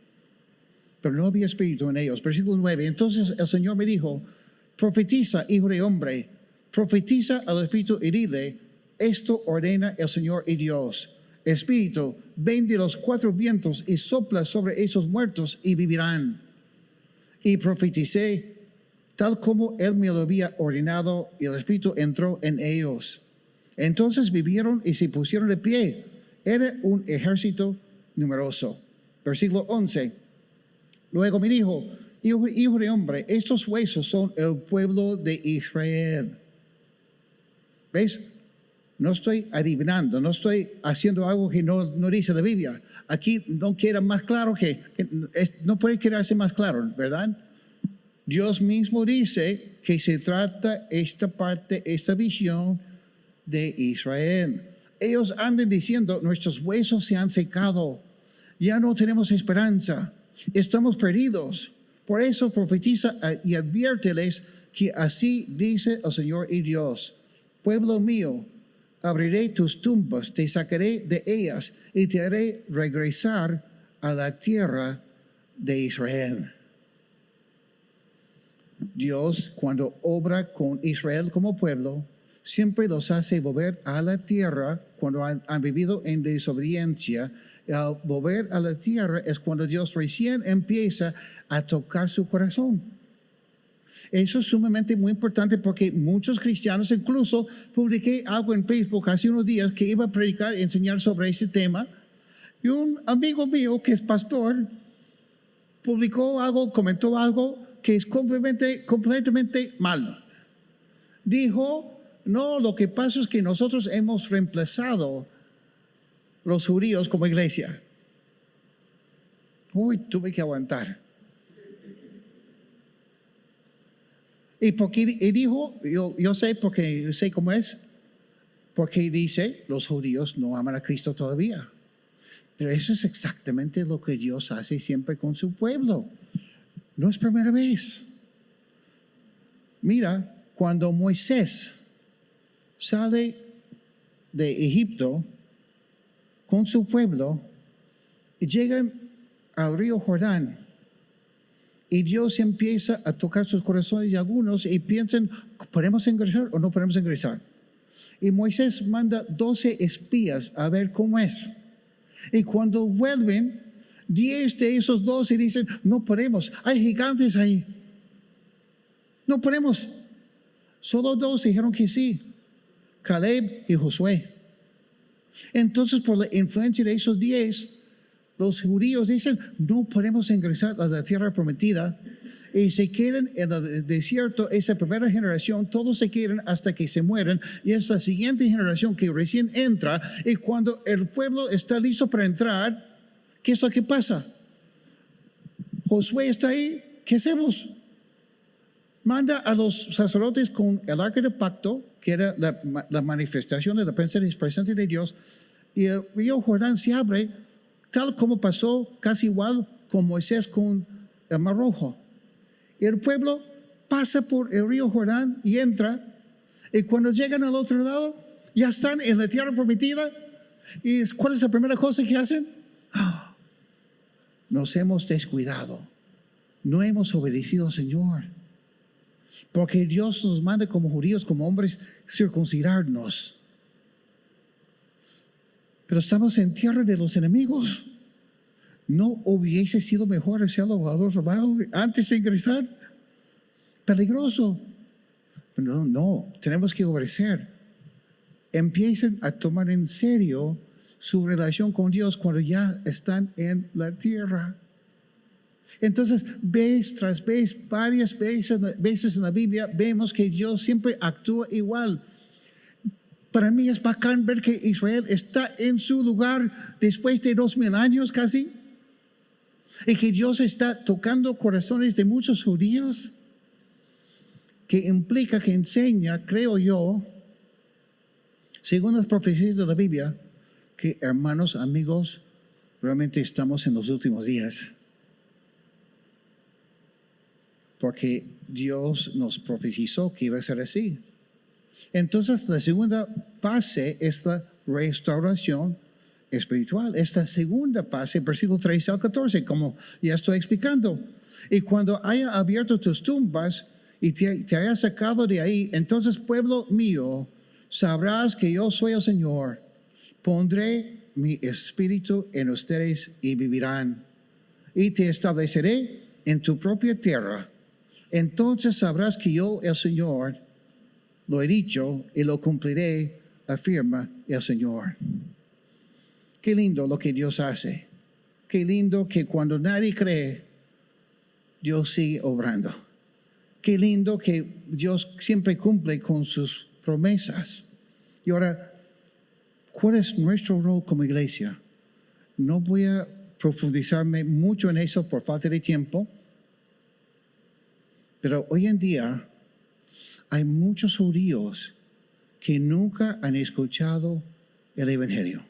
Pero no había espíritu en ellos. Versículo 9. Entonces el Señor me dijo, profetiza, hijo de hombre, profetiza al espíritu y dile, esto ordena el Señor y Dios. Espíritu, ven de los 4 vientos y sopla sobre esos muertos y vivirán. Y profeticé tal como él me lo había ordenado, y el Espíritu entró en ellos. Entonces vivieron y se pusieron de pie. Era un ejército numeroso. Versículo 11. Luego me dijo, hijo de hombre, estos huesos son el pueblo de Israel. ¿Ves? No estoy adivinando, no estoy haciendo algo que no dice la Biblia. Aquí no queda más claro no puede quedarse más claro, ¿verdad? Dios mismo dice que se trata esta parte, esta visión de Israel. Ellos andan diciendo, nuestros huesos se han secado, ya no tenemos esperanza, estamos perdidos. Por eso profetiza y adviérteles que así dice el Señor y Dios. Pueblo mío, abriré tus tumbas, te sacaré de ellas y te haré regresar a la tierra de Israel. Dios, cuando obra con Israel como pueblo, siempre los hace volver a la tierra cuando han vivido en desobediencia. Al volver a la tierra es cuando Dios recién empieza a tocar su corazón. Eso es sumamente muy importante, porque muchos cristianos, incluso publiqué algo en Facebook hace unos días que iba a predicar y enseñar sobre este tema, y un amigo mío que es pastor publicó algo, comentó algo que es completamente malo. Dijo, no, lo que pasa es que nosotros hemos reemplazado los judíos como iglesia. Uy, tuve que aguantar. Y dijo, yo sé, porque sé cómo es, porque dice, los judíos no aman a Cristo todavía. Pero eso es exactamente lo que Dios hace siempre con su pueblo. No es primera vez. Mira, cuando Moisés sale de Egipto con su pueblo y llegan al río Jordán y Dios empieza a tocar sus corazones de algunos y piensan, ¿podemos ingresar o no podemos ingresar? Y Moisés manda 12 espías a ver cómo es. Y cuando vuelven, 10 de esos 12 dicen, no podemos, hay gigantes ahí. No podemos. Solo 2 dijeron que sí, Caleb y Josué. Entonces, por la influencia de esos 10, los judíos dicen, no podemos ingresar a la tierra prometida. Y se quedan en el desierto, esa primera generación, todos se quedan hasta que se mueren. Y es la siguiente generación que recién entra. Y cuando el pueblo está listo para entrar, ¿qué es lo que pasa? Josué está ahí, ¿qué hacemos? Manda a los sacerdotes con el arca del pacto, que era la manifestación de la presencia de Dios, y el río Jordán se abre, tal como pasó casi igual con Moisés con el Mar Rojo. Y el pueblo pasa por el río Jordán y entra, y cuando llegan al otro lado, ya están en la tierra prometida. ¿Y cuál es la primera cosa que hacen? Nos hemos descuidado, no hemos obedecido al Señor. Porque Dios nos manda como judíos, como hombres, circuncidarnos. Pero estamos en tierra de los enemigos. ¿No hubiese sido mejor hacerlo al otro lado antes de ingresar? Peligroso. Pero no, tenemos que obedecer. Empiecen a tomar en serio su relación con Dios cuando ya están en la tierra. Entonces, vez tras vez, varias veces en la Biblia, vemos que Dios siempre actúa igual. Para mí es bacán ver que Israel está en su lugar después de 2000 años casi. Y que Dios está tocando corazones de muchos judíos. Que implica, que enseña, creo yo, según las profecías de la Biblia, que hermanos, amigos, realmente estamos en los últimos días. Porque Dios nos profetizó que iba a ser así. Entonces, la segunda fase es la restauración espiritual. Esta segunda fase, versículo 13 al 14, como ya estoy explicando. Y cuando haya abierto tus tumbas y te haya sacado de ahí, entonces, pueblo mío, sabrás que yo soy el Señor. Pondré mi espíritu en ustedes y vivirán. Y te estableceré en tu propia tierra. Entonces sabrás que yo, el Señor, lo he dicho y lo cumpliré, afirma el Señor. Qué lindo lo que Dios hace. Qué lindo que cuando nadie cree, Dios sigue obrando. Qué lindo que Dios siempre cumple con sus promesas. Y ahora, ¿cuál es nuestro rol como iglesia? No voy a profundizarme mucho en eso por falta de tiempo. Pero hoy en día hay muchos judíos que nunca han escuchado el Evangelio.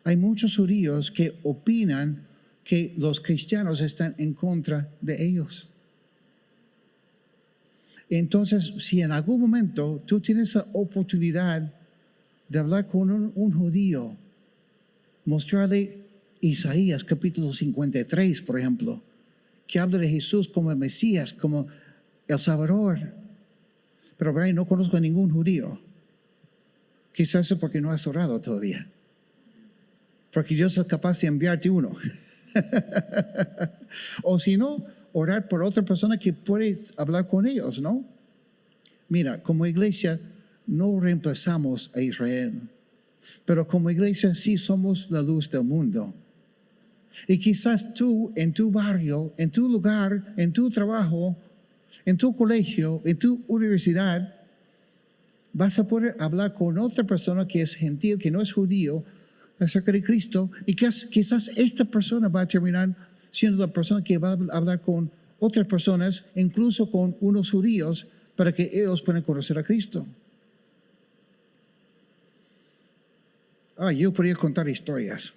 Hay muchos judíos que opinan que los cristianos están en contra de ellos. Entonces, si en algún momento tú tienes la oportunidad de hablar con un judío, mostrarle Isaías capítulo 53, por ejemplo, que habla de Jesús como el Mesías, como el Salvador. Pero Brian, no conozco a ningún judío. Quizás es porque no has orado todavía. Porque Dios es capaz de enviarte uno. O si no, orar por otra persona que puede hablar con ellos, ¿no? Mira, como iglesia no reemplazamos a Israel. Pero como iglesia sí somos la luz del mundo. Y quizás tú, en tu barrio, en tu lugar, en tu trabajo, en tu colegio, en tu universidad, vas a poder hablar con otra persona que es gentil, que no es judío, acerca de Cristo. Y quizás esta persona va a terminar siendo la persona que va a hablar con otras personas, incluso con unos judíos, para que ellos puedan conocer a Cristo. Yo podría contar historias,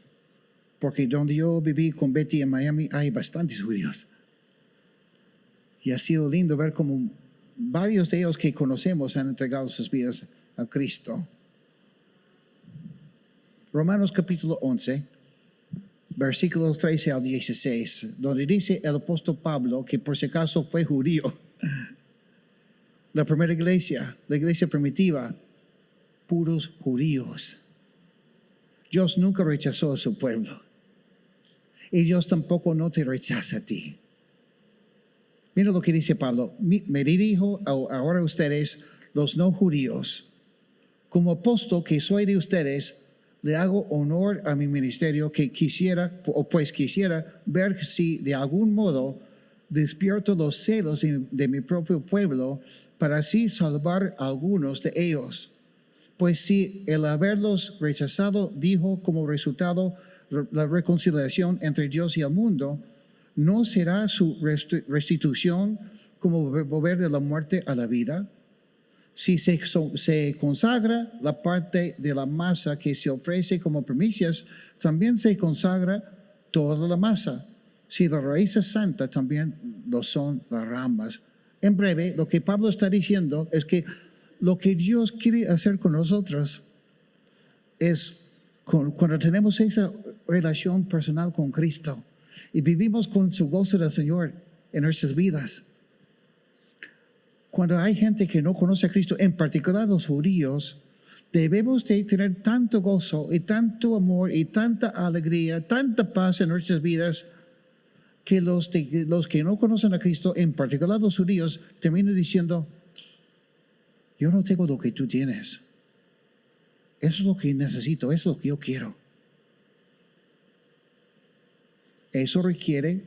porque donde yo viví con Betty en Miami hay bastantes judíos. Y ha sido lindo ver cómo varios de ellos que conocemos han entregado sus vidas a Cristo. Romanos capítulo 11, versículos 13 al 16, donde dice el apóstol Pablo, que por si acaso fue judío, la primera iglesia, la iglesia primitiva, puros judíos. Dios nunca rechazó a su pueblo. Y Dios tampoco no te rechaza a ti. Mira lo que dice Pablo. Me dirijo ahora a ustedes, los no judíos. Como apóstol que soy de ustedes, le hago honor a mi ministerio que quisiera ver si de algún modo despierto los celos de mi propio pueblo para así salvar a algunos de ellos. Pues si el haberlos rechazado dijo como resultado la reconciliación entre Dios y el mundo, ¿no será su restitución como volver de la muerte a la vida? Si se consagra la parte de la masa que se ofrece como primicias, también se consagra toda la masa. Si la raíz es santa, también lo son las ramas. En breve, lo que Pablo está diciendo es que lo que Dios quiere hacer con nosotros es cuando tenemos esa relación personal con Cristo y vivimos con su gozo del Señor en nuestras vidas. Cuando hay gente que no conoce a Cristo, en particular los judíos, debemos de tener tanto gozo y tanto amor y tanta alegría, tanta paz en nuestras vidas, que los que no conocen a Cristo, en particular los judíos, terminan diciendo, yo no tengo lo que tú tienes. Eso es lo que necesito, eso es lo que yo quiero. Eso requiere,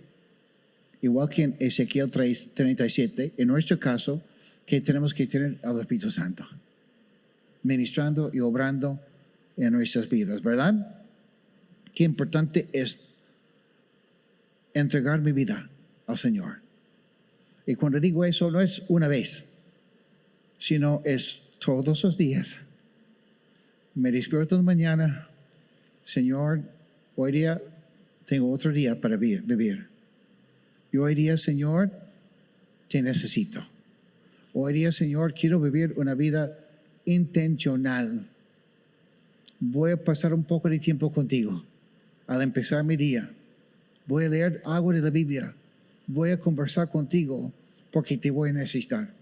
igual que en Ezequiel 37, en nuestro caso, que tenemos que tener al Espíritu Santo, ministrando y obrando en nuestras vidas, ¿verdad? Qué importante es entregar mi vida al Señor. Y cuando digo eso, no es una vez, sino es todos los días. Me despierto de mañana, Señor, hoy día tengo otro día para vivir. Y hoy día, Señor, te necesito. Hoy día, Señor, quiero vivir una vida intencional. Voy a pasar un poco de tiempo contigo al empezar mi día. Voy a leer algo de la Biblia. Voy a conversar contigo porque te voy a necesitar.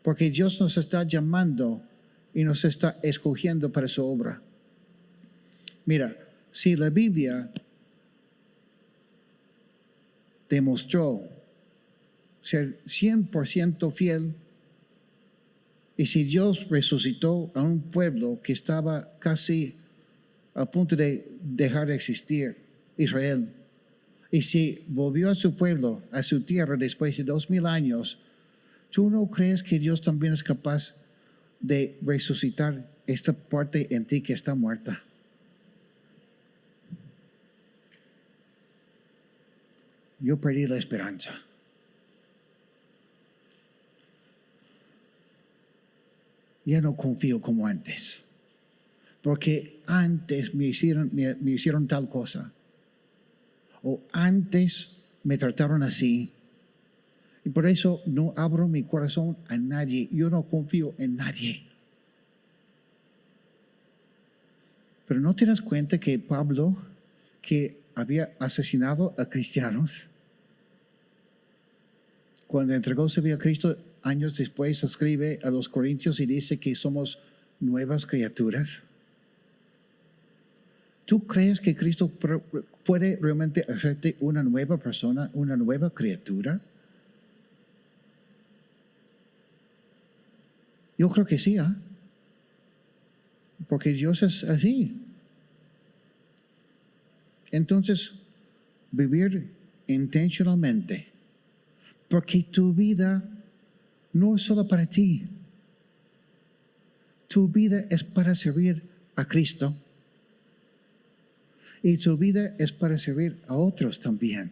Porque Dios nos está llamando y nos está escogiendo para su obra. Mira, si la Biblia demostró ser 100% fiel, y si Dios resucitó a un pueblo que estaba casi a punto de dejar de existir, Israel, y si volvió a su pueblo, a su tierra después de 2000 años, ¿tú no crees que Dios también es capaz de resucitar esta parte en ti que está muerta? Yo perdí la esperanza. Ya no confío como antes. Porque antes me hicieron tal cosa. O antes me trataron así. Y por eso no abro mi corazón a nadie. Yo no confío en nadie. Pero ¿no te das cuenta que Pablo, que había asesinado a cristianos, cuando entregó su vida a Cristo, años después escribe a los Corintios y dice que somos nuevas criaturas? ¿Tú crees que Cristo puede realmente hacerte una nueva persona, una nueva criatura? Yo creo que sí, ¿eh? Porque Dios es así. Entonces, vivir intencionalmente, porque tu vida no es solo para ti. Tu vida es para servir a Cristo. Y tu vida es para servir a otros también.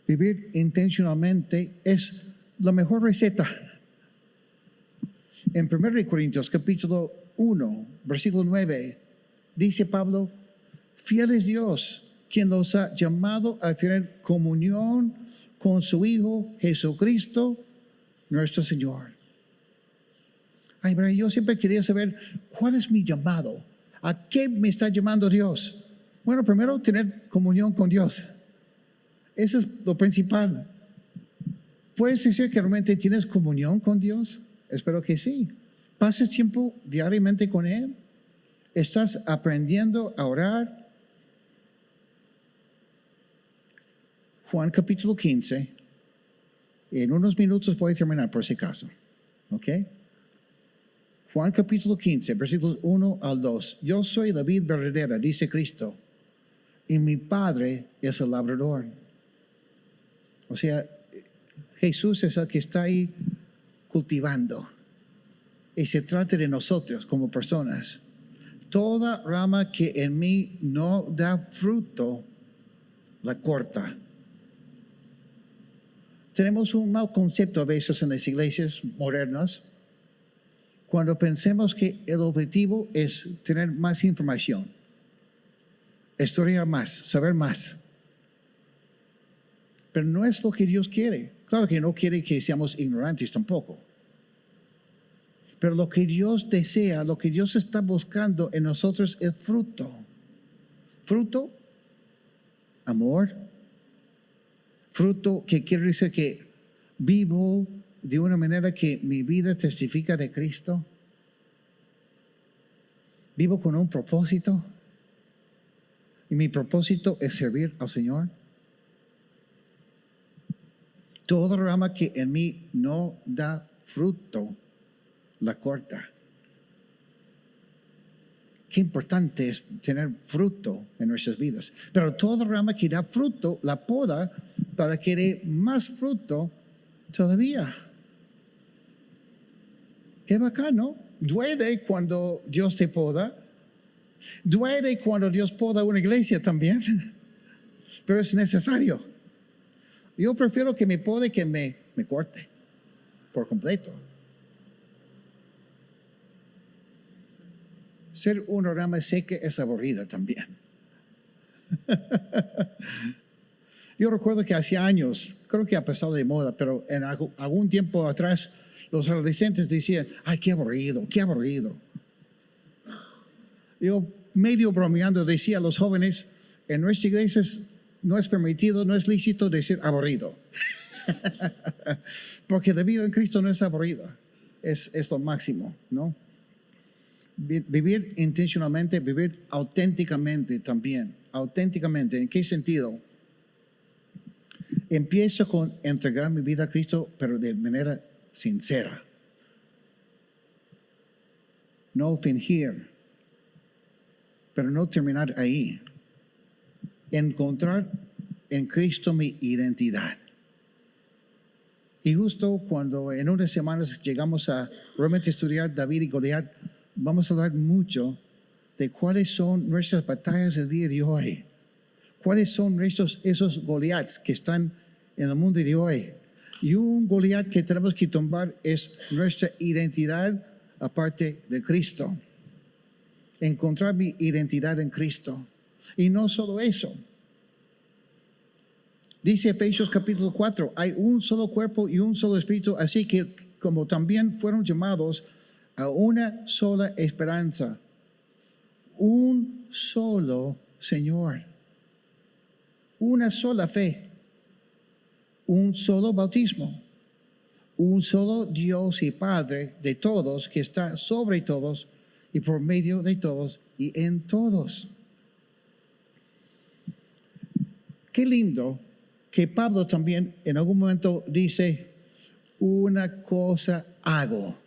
Vivir intencionalmente es la mejor receta. En 1 Corintios capítulo 1, versículo 9, dice Pablo, fiel es Dios, quien los ha llamado a tener comunión con su Hijo Jesucristo, nuestro Señor. Ay, pero yo siempre quería saber, ¿cuál es mi llamado? ¿A qué me está llamando Dios? Bueno, primero tener comunión con Dios. Eso es lo principal. ¿Puedes decir que realmente tienes comunión con Dios? Espero que sí. ¿Pasas tiempo diariamente con Él? ¿Estás aprendiendo a orar? Juan capítulo 15. En unos minutos voy a terminar por si acaso. ¿Ok? Juan capítulo 15, versículos 1 al 2. Yo soy la vid verdadera, dice Cristo, y mi Padre es el labrador. O sea, Jesús es el que está ahí cultivando. Y se trata de nosotros como personas. Toda rama que en mí no da fruto, la corta. Tenemos un mal concepto a veces en las iglesias modernas cuando pensemos que el objetivo es tener más información, estudiar más, saber más. Pero no es lo que Dios quiere. Claro que no quiere que seamos ignorantes tampoco. Pero lo que Dios desea, lo que Dios está buscando en nosotros es fruto. Fruto, amor. Fruto que quiere decir que vivo de una manera que mi vida testifica de Cristo. Vivo con un propósito. Y mi propósito es servir al Señor. Toda rama que en mí no da fruto, la corta. Qué importante es tener fruto en nuestras vidas. Pero toda rama que da fruto, la poda para que dé más fruto todavía. Qué bacano. Duele cuando Dios te poda. Duele cuando Dios poda una iglesia también. Pero es necesario. Yo prefiero que me pode que me corte por completo. Ser una rama seca es aburrida también. Yo recuerdo que hace años, creo que ha pasado de moda, pero en algún tiempo atrás, los adolescentes decían, ay, qué aburrido, qué aburrido. Yo medio bromeando decía a los jóvenes, en nuestra iglesia no es permitido, no es lícito decir aburrido. Porque la vida en Cristo no es aburrida, es lo máximo, ¿no? Vivir intencionalmente, vivir auténticamente también. Auténticamente, ¿en qué sentido? Empiezo con entregar mi vida a Cristo, pero de manera sincera. No fingir, pero no terminar ahí. Encontrar en Cristo mi identidad. Y justo cuando en unas semanas llegamos a realmente estudiar David y Goliat, vamos a hablar mucho de cuáles son nuestras batallas del día de hoy. ¿Cuáles son esos Goliats que están en el mundo de hoy? Y un Goliat que tenemos que tumbar es nuestra identidad aparte de Cristo. Encontrar mi identidad en Cristo. Y no solo eso. Dice Efesios capítulo 4, hay un solo cuerpo y un solo espíritu, así que como también fueron llamados a una sola esperanza, un solo Señor, una sola fe, un solo bautismo, un solo Dios y Padre de todos, que está sobre todos y por medio de todos y en todos. Qué lindo que Pablo también en algún momento dice, una cosa hago.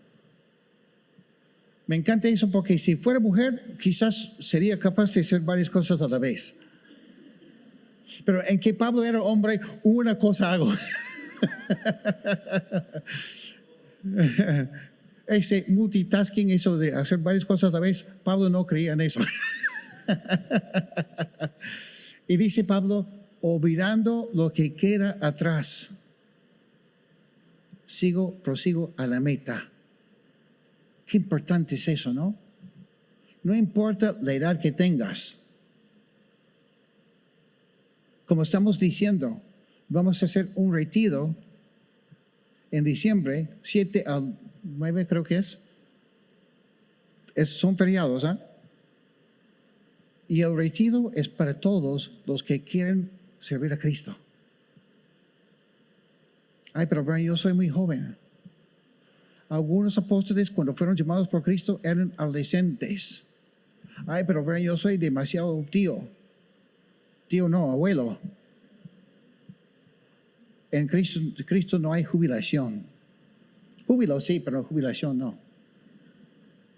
Me encanta eso porque si fuera mujer, quizás sería capaz de hacer varias cosas a la vez. Pero en que Pablo era hombre, una cosa hago. Ese multitasking, eso de hacer varias cosas a la vez, Pablo no creía en eso. Y dice Pablo, olvidando lo que queda atrás, prosigo a la meta. Qué importante es eso, ¿no? No importa la edad que tengas. Como estamos diciendo, vamos a hacer un retiro en diciembre, 7 al 9 creo que es. Son feriados, ¿ah? Y el retiro es para todos los que quieren servir a Cristo. Ay, pero Brian, yo soy muy joven. Algunos apóstoles, cuando fueron llamados por Cristo, eran adolescentes. Ay, pero Brian, yo soy demasiado tío. Tío no, abuelo. En Cristo no hay jubilación. Júbilo sí, pero jubilación no.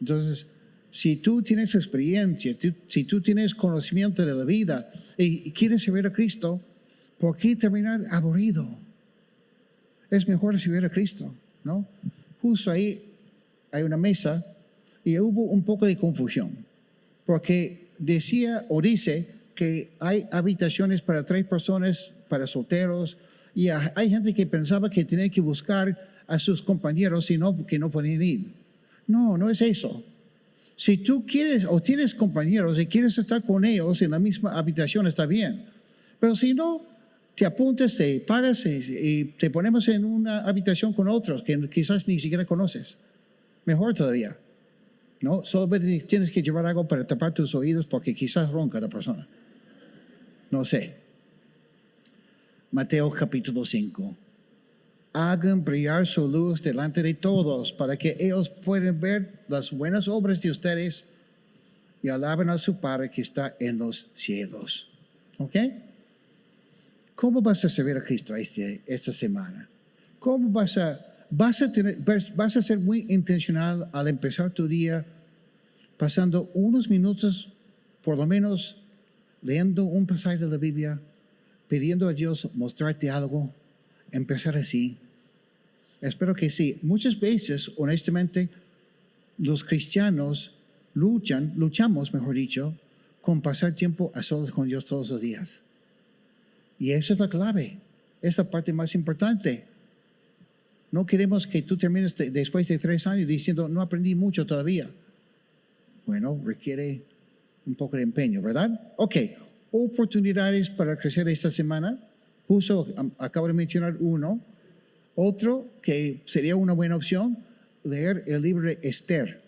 Entonces, si tú tienes experiencia, si tú tienes conocimiento de la vida y quieres servir a Cristo, ¿por qué terminar aburrido? Es mejor servir a Cristo, ¿no? Justo ahí hay una mesa y hubo un poco de confusión, porque decía o dice que hay habitaciones para 3 personas, para solteros, y hay gente que pensaba que tenía que buscar a sus compañeros, sino que no podían ir. No, no es eso. Si tú quieres o tienes compañeros y quieres estar con ellos en la misma habitación, está bien. Pero si no, te apuntas, te pagas y te ponemos en una habitación con otros que quizás ni siquiera conoces. Mejor todavía, ¿no? Solo tienes que llevar algo para tapar tus oídos porque quizás ronca la persona. No sé. Mateo capítulo 5. Hagan brillar su luz delante de todos para que ellos puedan ver las buenas obras de ustedes y alaben a su Padre que está en los cielos. ¿Ok? ¿Cómo vas a servir a Cristo esta semana? ¿Cómo vas a ser muy intencional al empezar tu día pasando unos minutos, por lo menos, leyendo un pasaje de la Biblia, pidiendo a Dios mostrarte algo, empezar así? Espero que sí. Muchas veces, honestamente, los cristianos luchamos, mejor dicho, con pasar tiempo a solas con Dios todos los días. Y esa es la clave, es la parte más importante. No queremos que tú termines después de 3 años diciendo, no aprendí mucho todavía. Bueno, requiere un poco de empeño, ¿verdad? Ok, oportunidades para crecer esta semana. Justo acabo de mencionar uno. Otro que sería una buena opción, leer el libro de Esther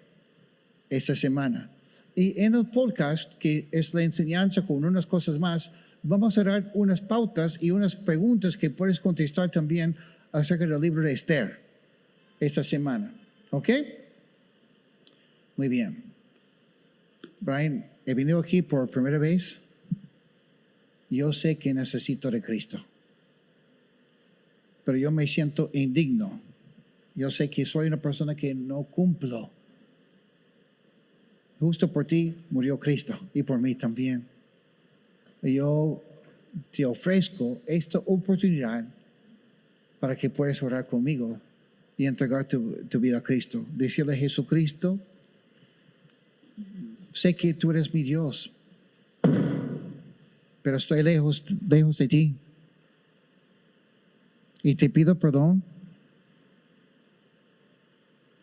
esta semana. Y en el podcast, que es la enseñanza con unas cosas más, vamos a dar unas pautas y unas preguntas que puedes contestar también acerca del libro de Esther esta semana. ¿Ok? Muy bien. Brian, he venido aquí por primera vez. Yo sé que necesito de Cristo, pero yo me siento indigno. Yo sé que soy una persona que no cumplo. Justo por ti murió Cristo y por mí también. Yo te ofrezco esta oportunidad para que puedas orar conmigo y entregar tu vida a Cristo. Decirle a Jesucristo, sé que tú eres mi Dios, pero estoy lejos de ti. Y te pido perdón.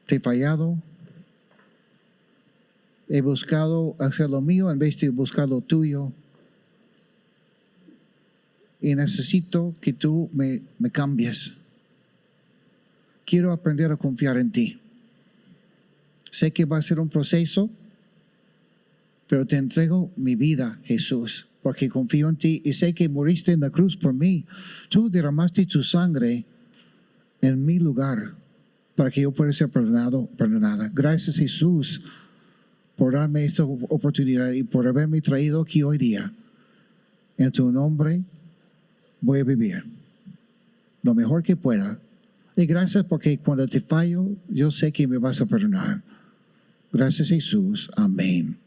Te he fallado. He buscado hacer lo mío en vez de buscar lo tuyo. Y necesito que tú me cambies. Quiero aprender a confiar en ti. Sé que va a ser un proceso, pero te entrego mi vida, Jesús, porque confío en ti y sé que moriste en la cruz por mí. Tú derramaste tu sangre en mi lugar para que yo pueda ser perdonada. Gracias, Jesús, por darme esta oportunidad y por haberme traído aquí hoy día. En tu nombre voy a vivir lo mejor que pueda. Y gracias porque cuando te fallo, yo sé que me vas a perdonar. Gracias, Jesús. Amén.